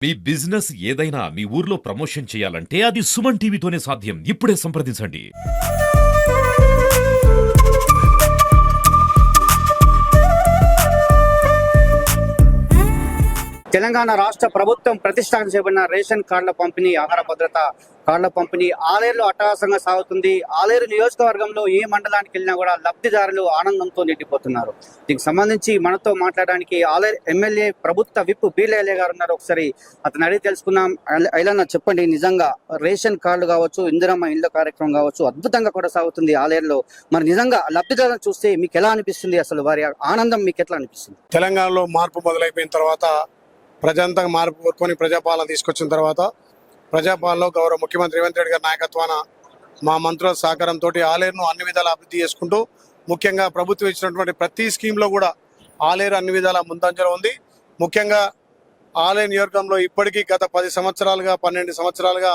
మీ business ఏదైనా మీ ఊర్లో promotion చేయాలంటే అది సుమన్ టీవీతోనే సాధ్యం. ఇప్పుడే సంప్రదించండి. తెలంగాణ రాష్ట్ర ప్రభుత్వం ప్రతిష్టాపన చేయబడిన రేషన్ కార్డుల పంపిణీ, ఆహార భద్రత కార్డుల పంపిణీ ఆలేరులో అట్టహాసంగా సాగుతుంది. ఆలేరు నియోజకవర్గంలో ఏ మండలానికి వెళ్ళినా కూడా లబ్ధిదారులు ఆనందంతో నిండిపోతున్నారు. దీనికి సంబంధించి మనతో మాట్లాడడానికి ఆలేరు ఎమ్మెల్యే ప్రభుత్వ విప్ బీలేలే గారు ఉన్నారు. ఒకసారి అతను అడిగి తెలుసుకుందాం. అయినా చెప్పండి, నిజంగా రేషన్ కార్డులు కావచ్చు, ఇందిరమ్మ ఇళ్ల కార్యక్రమం కావచ్చు అద్భుతంగా కూడా సాగుతుంది ఆలేరులో. మరి నిజంగా లబ్ధిదారులను చూస్తే మీకు ఎలా అనిపిస్తుంది? అసలు వారి ఆనందం మీకు ఎట్లా అనిపిస్తుంది? తెలంగాణలో మార్పు మొదలైపోయిన తర్వాత ప్రజాంతంగా మార్పు కోరుకొని ప్రజాపాలన తీసుకొచ్చిన తర్వాత ప్రజాపాలనలో గౌరవ ముఖ్యమంత్రి రేవంత్ రెడ్డి గారి నాయకత్వాన మా మంత్రుల సహకారంతో ఆలేరును అన్ని విధాలా అభివృద్ధి చేసుకుంటూ, ముఖ్యంగా ప్రభుత్వం ఇచ్చినటువంటి ప్రతి స్కీమ్లో కూడా ఆలేరు అన్ని విధాలా ముందంజలో ఉంది. ముఖ్యంగా ఆలేరు నియోజకవర్గంలో ఇప్పటికీ గత 10 సంవత్సరాలుగా 12 సంవత్సరాలుగా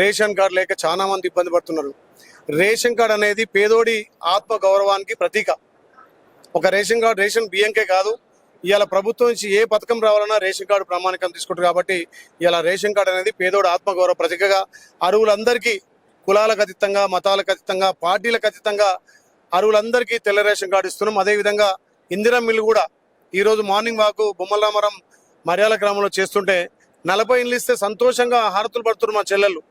రేషన్ కార్డు లేక చాలా మంది ఇబ్బంది పడుతున్నారు. రేషన్ కార్డు అనేది పేదోడి ఆత్మ గౌరవానికి ప్రతీక. ఒక రేషన్ కార్డు రేషన్ బియ్యంకే కాదు, ఇవాళ ప్రభుత్వం నుంచి ఏ పథకం రావాలన్నా రేషన్ కార్డు ప్రామాణికం తీసుకుంటారు. కాబట్టి ఇలా రేషన్ కార్డు అనేది పేదోడు ఆత్మగౌరవ ప్రతీకగా అరువులందరికీ కులాలకు అతీతంగా, మతాలకు అతీతంగా, పార్టీలకు అతీతంగా అరువులందరికీ తెల్ల రేషన్ కార్డు ఇస్తున్నాం. అదేవిధంగా ఇందిరమ్మ ఇల్లు కూడా ఈరోజు మార్నింగ్ వాకు బొమ్మలరామరం మర్యాల గ్రామంలో చేస్తుంటే 40 ఇల్లు ఇస్తే సంతోషంగా హారతులు పడుతున్నారు మా చెల్లెళ్ళు.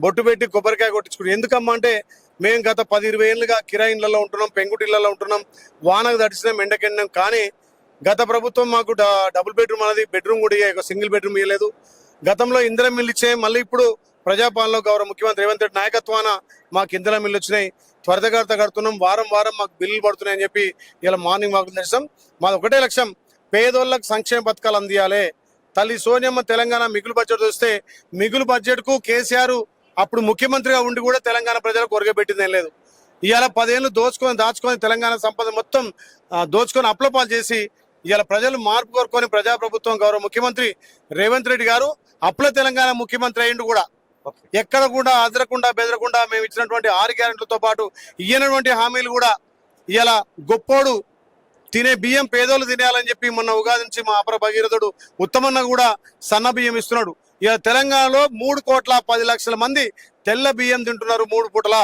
బొట్టు పెట్టి కొబ్బరికాయ కొట్టించుకుంటారు. ఎందుకమ్మా అంటే మేము గత 10-20 ఏళ్ళుగా కిరాయి ఇళ్లలో ఉంటున్నాం, పెంకుటిళ్లలో ఉంటున్నాం, వానకు తడిచినాం, ఎండకెండినాం. కానీ గత ప్రభుత్వం మాకు డబుల్ బెడ్రూమ్ అనేది బెడ్రూమ్ కూడా సింగిల్ బెడ్రూమ్ ఇవ్వలేదు. గతంలో ఇందిరమ్మ ఇల్లు ఇచ్చే మళ్ళీ ఇప్పుడు ప్రజాపాలనలో గౌరవ ముఖ్యమంత్రి రేవంత్ రెడ్డి నాయకత్వాన మాకు ఇందిరమ్మ ఇల్లు వచ్చినాయి. త్వరితగతిన కడుతున్నాం, వారం మాకు బిల్లులు పడుతున్నాయి అని చెప్పి ఇలా మార్నింగ్ వాకు తెచ్చాం. మాది ఒకటే లక్ష్యం, పేదోళ్ళకు సంక్షేమ పథకాలు అందియాలి. తల్లి సోనియమ్మ తెలంగాణ మిగులు బడ్జెట్ వస్తే మిగులు బడ్జెట్ కు కేసీఆర్ అప్పుడు ముఖ్యమంత్రిగా ఉండి కూడా తెలంగాణ ప్రజలకు ఒరగబెట్టింది ఏం లేదు. ఇవాళ 10 ఏళ్ళు దాచుకొని తెలంగాణ సంపద మొత్తం దోచుకొని అప్లపాలు చేసి ఇవాళ ప్రజలు మార్పు కోరుకొని ప్రజాప్రభుత్వం గౌరవ ముఖ్యమంత్రి రేవంత్ రెడ్డి గారు అప్పుల తెలంగాణ ముఖ్యమంత్రి అయ్యిండు కూడా. ఎక్కడ కూడా అదరకుండా బెదరకుండా మేము ఇచ్చినటువంటి 6 గ్యారెంట్లతో పాటు ఇయ్యనటువంటి హామీలు కూడా ఇవాళ గొప్పోడు తినే బియ్యం పేదోళ్ళు తినేయాలని చెప్పి మొన్న ఉగాది నుంచి మా అపర భగీరథుడు ఉత్తమన్న కూడా సన్న బియ్యం ఇస్తున్నాడు. ఇవాళ తెలంగాణలో 3,10,00,000 మంది తెల్ల బియ్యం తింటున్నారు 3 పూటల.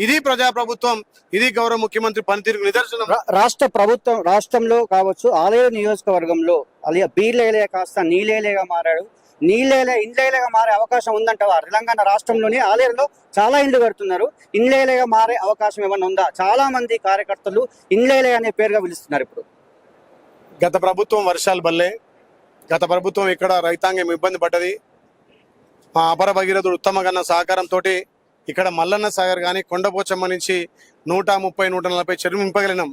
ఇది ప్రజాప్రభుత్వం, ఇది గౌరవ ముఖ్యమంత్రి పనితీరుకు నిదర్శనం. రాష్ట్ర ప్రభుత్వం రాష్ట్రంలో కావచ్చు, ఆలేరు నియోజకవర్గంలో అలియా బీలేలే కాస్త నీలేలేగా మారాడు. ఇండ్లేలేగా మారే అవకాశం ఉందంటావా? తెలంగాణ రాష్ట్రంలోని ఆలేరులో చాలా ఇండ్లు కడుతున్నారు. ఇండ్లేలేగా మారే అవకాశం ఏమన్నా ఉందా? చాలా మంది కార్యకర్తలు ఇండ్లేలే అనే పేరుగా పిలుస్తున్నారు. ఇప్పుడు గత ప్రభుత్వం వర్షాలు బల్లే, గత ప్రభుత్వం ఇక్కడ రైతాంగం ఇబ్బంది పడ్డది. మా అపర భగీరథుడు ఉత్తమగన్న సహకారంతో ఇక్కడ మల్లన్న సాగర్ కానీ కొండపోచమ్మ నుంచి 130-140 చెరువు నింపగలిగినాం.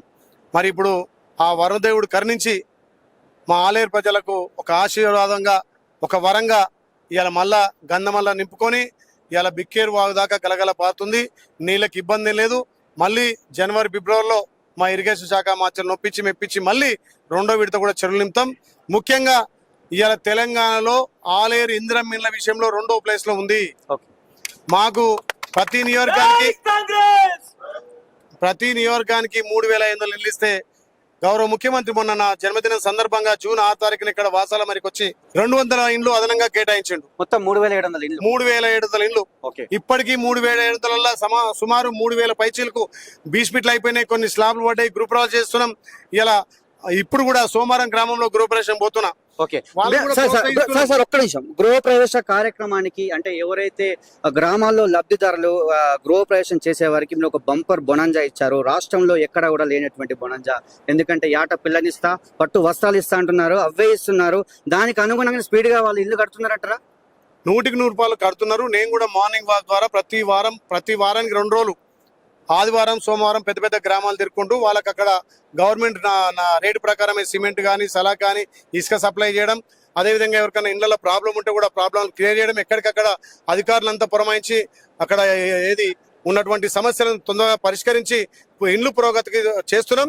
మరి ఇప్పుడు ఆ వరుణదేవుడు కరుణించి మా ఆలేరు ప్రజలకు ఒక ఆశీర్వాదంగా, ఒక వరంగా ఇవాళ మళ్ళా గంధమల్ల నింపుకొని ఇవాళ బిక్కేరు వాగు దాకా గలగల పారుతుంది. నీళ్ళకి ఇబ్బంది లేదు. మళ్ళీ జనవరి ఫిబ్రవరిలో మా ఇరిగేషన్ శాఖ మార్చలు నొప్పించి మెప్పించి మళ్ళీ 2వ విడత కూడా చెరువులు నింపుతాం. ముఖ్యంగా ఇవాళ తెలంగాణలో ఆలేరు ఇందిరమ్మ ఇళ్ల విషయంలో 2వ ప్లేస్ లో ఉంది. మాకు ప్రతి నియోజకవర్గానికి 3,500 ఇల్లు ఇస్తే గౌరవ ముఖ్యమంత్రి మొన్న నా జన్మదినం సందర్భంగా జూన్ 6 తారీఖున ఇక్కడ వాసాల మరికి వచ్చి 200 ఇండ్లు అదనంగా కేటాయించిండు. మొత్తం 3,700 ఇండ్లు. ఇప్పటికీ 3,700 సుమారు 3,000 పైచీలకు బీస్పిట్లు అయిపోయినాయి. కొన్ని స్లాబ్లు పడ్డాయి. గృహ ప్రవేశం చేస్తున్నాం. ఇలా ఇప్పుడు కూడా సోమవారం గ్రామంలో గృహ ప్రవేశం పోతున్నా. ఒక్క నిమిషం, గృహ ప్రవేశ కార్యక్రమానికి అంటే ఎవరైతే గ్రామాల్లో లబ్ధిదారులు గృహ ప్రవేశం చేసే వారికి ఒక బంపర్ బొనంజా ఇచ్చారు. రాష్ట్రంలో ఎక్కడ కూడా లేనటువంటి బొనంజా. ఎందుకంటే యాట పిల్లనిస్తా, పట్టు వస్త్రాలు ఇస్తా అంటున్నారు, అవే ఇస్తున్నారు. దానికి అనుగుణంగా స్పీడ్ గా వాళ్ళు ఇల్లు కడుతున్నారటరా? 100కి 100 రూపాయలు కడుతున్నారు. నేను కూడా మార్నింగ్ వాక్ ద్వారా ప్రతి వారానికి 2 రోజులు ఆదివారం సోమవారం పెద్ద గ్రామాలు తిరుక్కుంటూ వాళ్ళకి అక్కడ గవర్నమెంట్ నా రేటు ప్రకారమే సిమెంట్ కానీ సలాక్ కానీ ఇసుక సప్లై చేయడం, అదేవిధంగా ఎవరికైనా ఇళ్లలో ప్రాబ్లం ఉంటే కూడా ప్రాబ్లం క్లియర్ చేయడం, ఎక్కడికక్కడ అధికారులంతా పురమాయించి అక్కడ ఏది ఉన్నటువంటి సమస్యలను తొందరగా పరిష్కరించి ఇండ్లు పురోగతికి చేస్తున్నాం.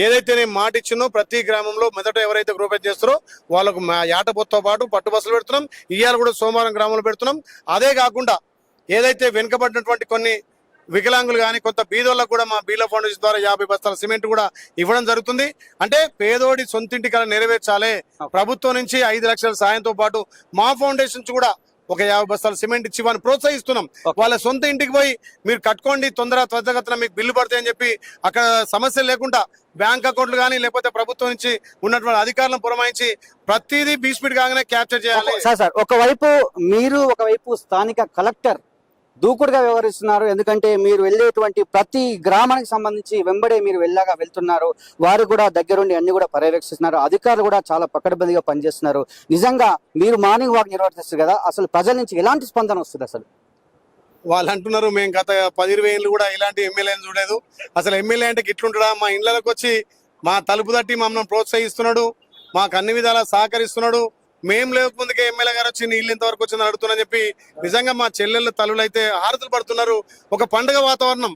ఏదైతే నేను మాట ఇచ్చినో ప్రతి గ్రామంలో మొదట ఎవరైతే గృహప్రవేశం చేస్తారో వాళ్ళకు యాటబొత్తో పాటు పట్టు బస్సులు పెడుతున్నాం. ఇవాళ కూడా సోమవారం గ్రామంలో పెడుతున్నాం. అదే కాకుండా ఏదైతే వెనుకబడినటువంటి కొన్ని వికలాంగులు కానీ కొంత బీదోళ్ళకు కూడా మా బీలో ఫౌండేషన్ ద్వారా 50 బస్తాల సిమెంట్ కూడా ఇవ్వడం జరుగుతుంది. అంటే పేదోడి సొంతింటి కల నెరవేర్చాలి. ప్రభుత్వం నుంచి 5 లక్షల సాయంతో పాటు మా ఫౌండేషన్ నుంచి కూడా ఒక 50 బస్తాల సిమెంట్ ఇచ్చి వాళ్ళని ప్రోత్సహిస్తున్నాం. వాళ్ళ సొంత ఇంటికి పోయి మీరు కట్టుకోండి, త్వరగతిన మీకు బిల్లు పడతాయని చెప్పి అక్కడ సమస్యలు లేకుండా బ్యాంక్ అకౌంట్లు కానీ లేకపోతే ప్రభుత్వం నుంచి ఉన్నటువంటి అధికారులను పురమాయించి ప్రతిదీ బీస్పీడ్ కాగానే క్యాప్చర్ చేయాలి. సార్ ఒకవైపు స్థానిక కలెక్టర్ దూకుడుగా వ్యవహరిస్తున్నారు. ఎందుకంటే మీరు వెళ్ళేటువంటి ప్రతి గ్రామానికి సంబంధించి వెంబడే మీరు వెళ్తున్నారు. వారు కూడా దగ్గరుండి అన్ని కూడా పర్యవేక్షిస్తున్నారు. అధికారులు కూడా చాలా పకడ్బందీగా పనిచేస్తున్నారు. నిజంగా మీరు మార్నింగ్ వాక్ నిర్వర్తిస్తారు కదా, అసలు ప్రజల నుంచి ఎలాంటి స్పందన వస్తుంది? అసలు వాళ్ళు అంటున్నారు మేము గత 10-20 ఏళ్ళు కూడా ఇలాంటి ఎమ్మెల్యేని చూడలేదు, అసలు ఎమ్మెల్యే అంటే గిట్లుంటాడా, మా ఇళ్లకు వచ్చి మా తలుపు తట్టి మమ్మల్ని ప్రోత్సహిస్తున్నాడు, మాకు అన్ని విధాలా సహకరిస్తున్నాడు, మేము లేకముందుకే ఎమ్మెల్యే గారు వచ్చి నీళ్ళు ఇంతవరకు వచ్చిందని అడుగుతున్నా చెప్పి నిజంగా మా చెల్లెళ్ళ తల్లులు అయితే హారతులు పడుతున్నారు. ఒక పండుగ వాతావరణం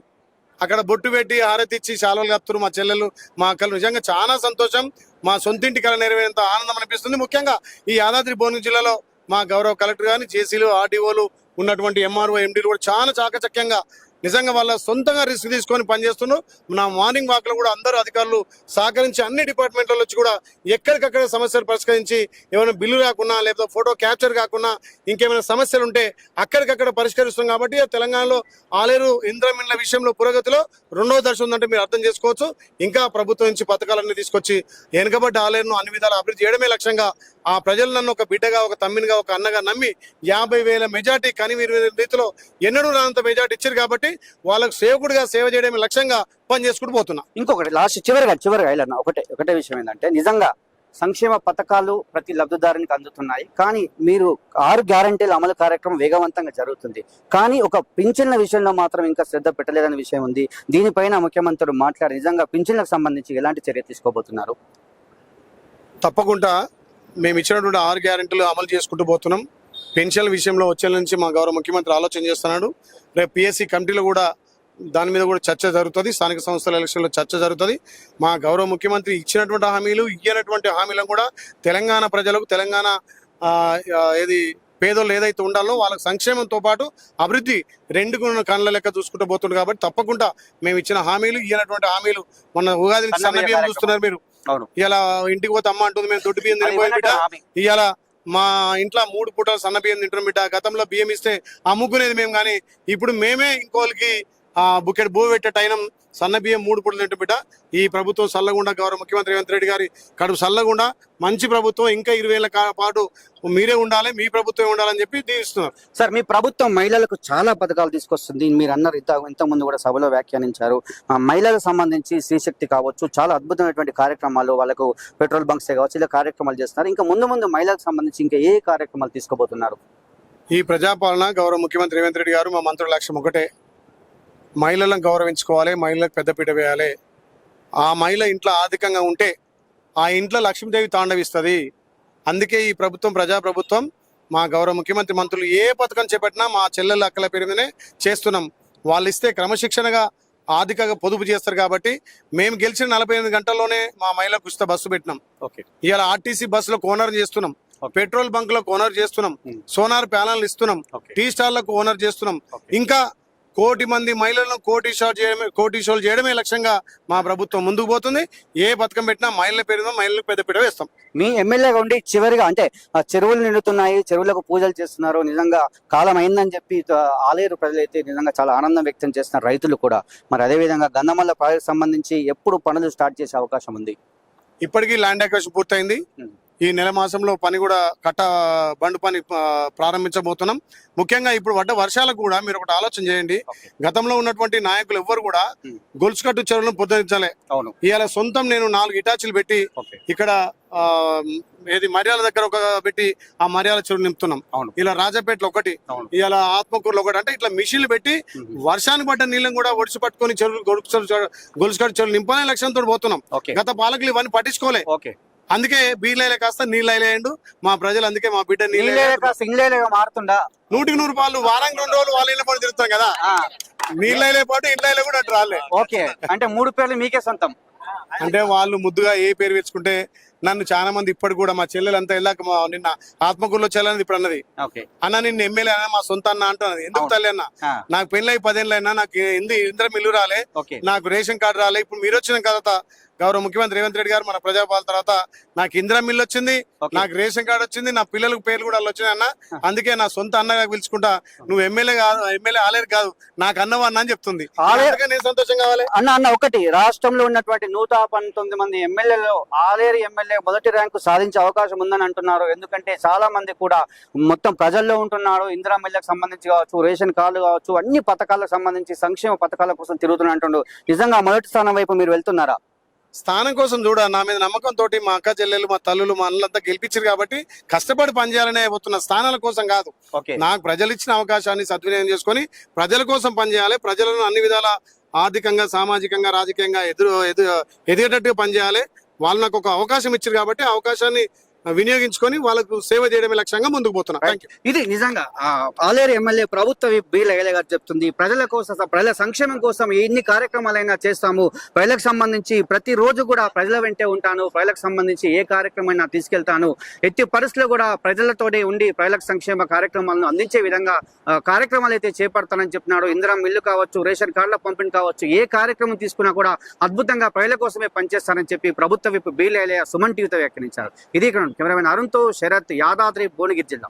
అక్కడ బొట్టు పెట్టి హారతి ఇచ్చి శాలువలు కప్తున్నారు మా చెల్లెలు మా అక్కలు. నిజంగా చాలా సంతోషం. మా సొంతింటి కళ నెరవేరేంత ఆనందం అనిపిస్తుంది. ముఖ్యంగా ఈ యాదాద్రి భువనగిరి జిల్లాలో మా గౌరవ కలెక్టర్ కానీ జేసీలు ఆర్డీఓలు ఉన్నటువంటి ఎంఆర్ఓ ఎండీలు కూడా చాలా చాకచక్యంగా నిజంగా వాళ్ళ సొంతంగా రిస్క్ తీసుకొని పనిచేస్తున్నారు. నా మార్నింగ్ వాక్ లో కూడా అందరూ అధికారులు సహకరించి అన్ని డిపార్ట్మెంట్లలో వచ్చి కూడా ఎక్కడికక్కడ సమస్యలు పరిష్కరించి ఏమైనా బిల్లు రాకున్నా లేకపోతే ఫోటో క్యాప్చర్ కాకుండా ఇంకేమైనా సమస్యలు ఉంటే అక్కడికక్కడ పరిష్కరిస్తాం. కాబట్టి తెలంగాణలో ఆలేరు ఇంద్రమిన్ల విషయంలో పురోగతిలో 2వ దశ ఉందంటే మీరు అర్థం చేసుకోవచ్చు. ఇంకా ప్రభుత్వం నుంచి పథకాలన్నీ తీసుకొచ్చి వెనుకబడ్డ ఆలేరును అన్ని విధాలు అభివృద్ధి చేయడమే లక్ష్యంగా ఆ ప్రజలు నన్ను ఒక బిడ్డగా, ఒక తమ్మినిగా, ఒక అన్నగా నమ్మి 50,000 మెజార్టీ కనివీరు రీతిలో ఎన్నడూ రానంత మెజార్టీ ఇచ్చారు. కాబట్టి వాళ్ళకు సేవకుడిగా సేవ చేయడమే లక్ష్యంగా పనిచేసుకుంటూ పోతున్నా. ఇంకొకటి లాస్ట్ చివరిగా ఇలా ఒకటే విషయం ఏంటంటే, నిజంగా సంక్షేమ పథకాలు ప్రతి లబ్ధిదారునికి అందుతున్నాయి, కానీ మీరు 6 గ్యారంటీల అమలు కార్యక్రమం వేగవంతంగా జరుగుతుంది, కానీ ఒక పింఛన్ల విషయంలో మాత్రం ఇంకా శ్రద్ధ పెట్టలేదనే విషయం ఉంది. దీనిపైన ముఖ్యమంత్రి మాట్లాడి నిజంగా పింఛన్లకు సంబంధించి ఎలాంటి చర్య తీసుకోబోతున్నారు? తప్పకుండా మేము ఇచ్చినటువంటి 6 గ్యారెంటీలు అమలు చేసుకుంటూ పోతున్నాం. పెన్షన్ల విషయంలో వచ్చే నుంచి మా గౌరవ ముఖ్యమంత్రి ఆలోచన చేస్తున్నాడు. రేపు పిఎస్సి కమిటీలో కూడా దాని మీద కూడా చర్చ జరుగుతుంది. స్థానిక సంస్థల ఎలక్షన్లో చర్చ జరుగుతుంది. మా గౌరవ ముఖ్యమంత్రి ఇచ్చినటువంటి హామీలు, ఇయ్యనటువంటి హామీలను కూడా తెలంగాణ ప్రజలకు, తెలంగాణ పేదోళ్ళు ఏదైతే ఉండాలో వాళ్ళకి సంక్షేమంతో పాటు అభివృద్ధి 2 కళ్ళ లెక్క చూసుకుంటూ పోతుంది. కాబట్టి తప్పకుండా మేము ఇచ్చిన హామీలు, ఇయ్యనటువంటి హామీలు, మొన్న ఉగాది సన్న బియ్యం చూస్తున్నారు మీరు. ఇలా ఇంటికి పోతే అమ్మ అంటుంది మేము దొడ్డు బియ్యం తినిపోయిన బిడ్డ, ఇవాళ మా ఇంట్లో 3 పూటలు సన్న బియ్యం తింటున్నాం బిడ్డ. గతంలో బియ్యం ఇస్తే అమ్ముకునేది మేము, కానీ ఇప్పుడు మేమే ఇంకోళ్ళకి బుకెట్ భూ పెట్టే టైం సన్న బియ్యం 3 పూటలు తింటాం బిడ్డ. ఈ ప్రభుత్వం సల్లగుండా, గౌరవ ముఖ్యమంత్రి రేవంత్ రెడ్డి గారి కడుపు సల్లగుండా, మంచి ప్రభుత్వం, ఇంకా 20 ఏళ్ల పాటు మీరే ఉండాలి, మీ ప్రభుత్వం ఉండాలని చెప్పి దీవిస్తున్నారు. సార్, మీ ప్రభుత్వం మహిళలకు చాలా పథకాలు తీసుకొస్తుంది. మీరు అన్నారు, ఇంతకుముందు కూడా సభలో వ్యాఖ్యానించారు. మహిళలకు సంబంధించి శ్రీశక్తి కావచ్చు, చాలా అద్భుతమైనటువంటి కార్యక్రమాలు, వాళ్ళకు పెట్రోల్ బంక్సే కావచ్చు, ఇలా కార్యక్రమాలు చేస్తున్నారు. ఇంకా ముందు మహిళలకు సంబంధించి ఇంకా ఏ కార్యక్రమాలు తీసుకోబోతున్నారు? ఈ ప్రజాపాలన గౌరవ ముఖ్యమంత్రి రేవంత్ రెడ్డి గారు, మా మంత్రుల లక్ష్యం ఒకటే, మహిళలను గౌరవించుకోవాలి, మహిళలకు పెద్దపీట వేయాలి. ఆ మహిళ ఇంట్లో ఆర్థికంగా ఉంటే ఆ ఇంట్లో లక్ష్మీదేవి తాండవిస్తుంది. అందుకే ఈ ప్రభుత్వం ప్రజాప్రభుత్వం. మా గౌరవ ముఖ్యమంత్రి మంత్రులు ఏ పథకం చేపట్టినా మా చెల్లెళ్ళ అక్కల పేరు మీదనే చేస్తున్నాం. వాళ్ళు ఇస్తే క్రమశిక్షణగా ఆర్థికంగా పొదుపు చేస్తారు. కాబట్టి మేము గెలిచిన 48 గంటల్లోనే మా మహిళలకు ఉచిత బస్సు పెట్టినాం. ఇవాళ ఆర్టీసీ బస్సులో ఓనర్ చేస్తున్నాం, పెట్రోల్ బంక్ లో ఓనర్ చేస్తున్నాం, సోనార్ ప్యానల్ ఇస్తున్నాం, టీ స్టార్లకు ఓనర్ చేస్తున్నాం. ఇంకా 1 కోటి మంది మహిళలను కోటీశ్వరులు చేయడమే లక్ష్యంగా మా ప్రభుత్వం ముందుకు పోతుంది. ఏ పథకం పెట్టినా మహిళల పేరు మహిళలకు పెద్దపీట వేస్తాం. మీ ఎమ్మెల్యేగా ఉండి చివరిగా అంటే చెరువులు నిండుతున్నాయి, చెరువులకు పూజలు చేస్తున్నారు, నిజంగా కాలం అయిందని చెప్పి ఆలేరు ప్రజలైతే నిజంగా చాలా ఆనందం వ్యక్తం చేస్తున్నారు, రైతులు కూడా. మరి అదేవిధంగా గంధమల్ల ప్రాజెక్ట్ సంబంధించి ఎప్పుడు పనులు స్టార్ట్ చేసే అవకాశం ఉంది? ఇప్పటికీ ల్యాండ్ అక్విజిషన్ పూర్తయింది. ఈ నెల మాసంలో పని కూడా బండు పని ప్రారంభించబోతున్నాం. ముఖ్యంగా ఇప్పుడు పడ్డ వర్షాలకు కూడా మీరు ఒకటి ఆలోచన చేయండి. గతంలో ఉన్నటువంటి నాయకులు ఎవ్వరు కూడా గొలుసుకట్టు చెరువులను పునరుద్ధరించాలి. ఇవాళ సొంతం నేను 4 ఇటాచీలు పెట్టి ఇక్కడ మర్యాల దగ్గర పెట్టి ఆ మర్యాల చెరువు నింపుతున్నాం. ఇలా రాజపేటలో ఒకటి, ఇలా ఆత్మకూరులో ఒకటి. అంటే ఇట్లా మిషన్లు పెట్టి వర్షానికి పడ్డ నీళ్ళని కూడా ఒడిసి పట్టుకొని చెరువులు గొలుసుకట్టు చెరువులు నింపనే లక్ష్యంతో పోతున్నాం. గత పాలకులు ఇవన్నీ పట్టించుకోలే. అందుకే బీర్లైలే కాస్త నీళ్ళైలేయండు మా ప్రజలు. అందుకే మా బిడ్డ మారుతుండా 100% పాలు వారానికి 2 రోజులు వాళ్ళ ఇళ్ళ పడి తిరుగుతాం కదా. నీళ్ళైలే పాటు ఇళ్ళైలే కూడా అటు రాలే. ఓకే, అంటే 3 పేర్లు మీకే సొంతం. అంటే వాళ్ళు ముద్దుగా ఏ పేరు పెంచుకుంటే నన్ను చాలా మంది ఇప్పటి కూడా మా చెల్లెలంతా వెళ్ళాక నిన్న ఆత్మకూరులో చెల్లెనది ఇప్పుడు అన్నది, ఓకే. అన్న నిన్ను ఎమ్మెల్యే అన్న మా సొంత అన్న అంటున్నది. ఎందుకు అవును. తల్లి అన్న, ఆ, నాకు పెళ్ళై 10 ఏళ్ళు అయినా నాకు ఇంద్రం ఇల్లు రాలే, ఓకే. నాకు రేషన్ కార్డు రాలే. ఇప్పుడు మీరు వచ్చిన తర్వాత గౌరవ ముఖ్యమంత్రి రేవంత్ రెడ్డి గారు మన ప్రజాపాలన తర్వాత నాకు ఇందిరా మిల్లు వచ్చింది, ఓకే. నాకు రేషన్ కార్డు వచ్చింది, నా పిల్లలకు పేర్లు కూడా వచ్చినాయి అన్న. అందుకే నా సొంత అన్నగా పిలుచుకుంటా, నువ్వు ఎమ్మెల్యే కాదు, ఎమ్మెల్యే ఆలేరు కాదు, నాకు అన్నవా అన్న అని చెప్తుంది. అందుకే నేను సంతోషం కావాలి. అన్న ఒకటి, రాష్ట్రంలో ఉన్నటువంటి 119 మంది ఎమ్మెల్యేలు ఆలేరు ఎమ్మెల్యే మొదటి ర్యాంకు సాధించే అవకాశం ఉందని అంటున్నారు. ఎందుకంటే చాలా మంది కూడా మొత్తం ప్రజల్లో ఉంటున్నారు. ఇందిరా మిల్లకు సంబంధించి కావచ్చు, రేషన్ కార్డు కావచ్చు, అన్ని పథకాలకు సంబంధించి సంక్షేమ పథకాల కోసం తిరుగుతున్నా అంటుండ్రు. నిజంగా మొదటి స్థానం వైపు మీరు వెళ్తున్నారా? స్థానం కోసం చూడ, నా మీద నమ్మకంతో మా అక్క చెల్లెలు, మా తల్లులు, మా అన్నలంతా గెలిపించారు కాబట్టి కష్టపడి పనిచేయాలనే పోతున్న, స్థానాల కోసం కాదు. ఓకే. నాకు ప్రజలు ఇచ్చిన అవకాశాన్ని సద్వినియోగం చేసుకొని ప్రజల కోసం పనిచేయాలి, ప్రజలను అన్ని విధాల ఆర్థికంగా, సామాజికంగా, రాజకీయంగా ఎదిగేటట్టుగా పనిచేయాలి. వాళ్ళు నాకు ఒక అవకాశం ఇచ్చారు కాబట్టి ఆ అవకాశాన్ని వినియోగించుకొని వాళ్ళకు సేవ చేయడమే లక్ష్యంగా ముందుకు పోతున్నా. Thank you. ఇది నిజంగా ఆలేరు ఎమ్మెల్యే ప్రభుత్వ విప్ బి లైలే గారు చెప్తుంది. ప్రజల కోసం, ప్రజల సంక్షేమం కోసం ఎన్ని కార్యక్రమాలైనా చేస్తాము, ప్రజలకు సంబంధించి ప్రతి రోజు కూడా ప్రజల వెంటే ఉంటాను, ప్రజలకు సంబంధించి ఏ కార్యక్రమం తీసుకెళ్తాను, ఎట్టి పరిస్థితుల్లో కూడా ప్రజలతోనే ఉండి ప్రజలకు సంక్షేమ కార్యక్రమాలను అందించే విధంగా కార్యక్రమాలు అయితే చేపడతానని చెప్తున్నాడు. ఇందిరా మిల్లు కావచ్చు, రేషన్ కార్డుల పంపిణీ కావచ్చు, ఏ కార్యక్రమం తీసుకున్నా కూడా అద్భుతంగా ప్రజల కోసమే పనిచేస్తానని చెప్పి ప్రభుత్వ విప్ బి లైలే సుమన్ టీవీతో వ్యాఖ్యానించారు. ఇది ఇక్కడ కెమెరామెన్ అరుణ్తో శరత్, యాదాద్రి, భువనగిరి జిల్లా.